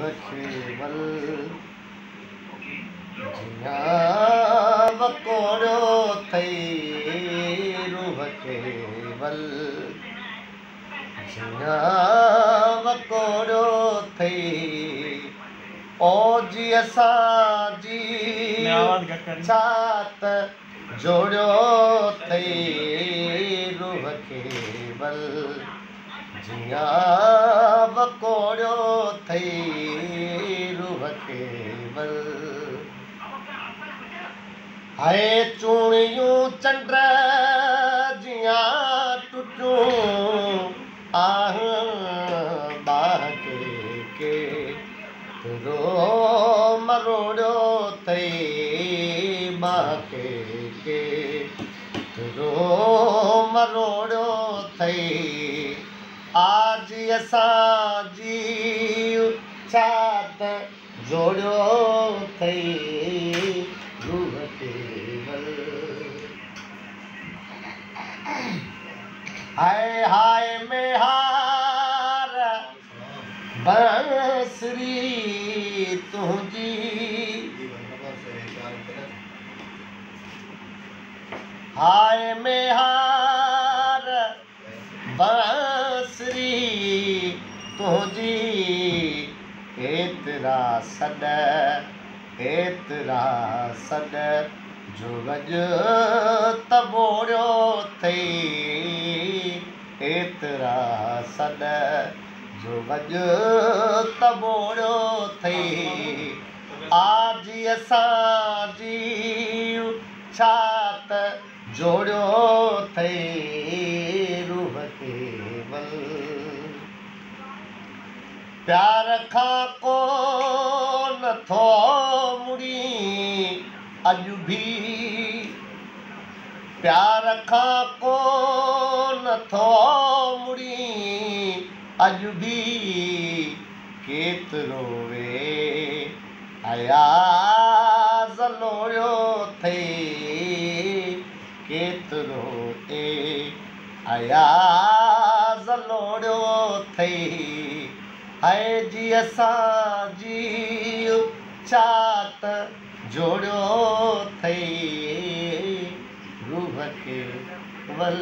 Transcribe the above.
रूह केवल जिया वकोड़ो थई रूह केवल जिया वकोड़ो थई ओ जी असांजी छात जोड़ियो थई रूह केवल जिया वकोड़ियो थई रूह केवल हाय चूड़ियूं चंड जिया टुटियूं आह बाह के रो मरोड़ियो थई बाह के रो मरोड़ियो थई आज असांजी छात जोड़ियो थई रूह केवल हाय हाय में हार बंसरी तुझी हाय में हार बंसरी तुझी एतरा सॾ जो वॼ तबोड़ियो थई एतरा सॾ जो वॼ तबोड़ियो थई आज असांजी छात जोड़ियो थई रूह केवल प्यार खां को नथो मुड़ी अॼु भी प्यार खां को नथो मुड़ी अॼु भी केतिरो वे अयाज़ लोड़ियो थई केतिरो अयाज़ लोड़ियो थई हाय जी असांजी छात जोड़ियो थई रूह केवल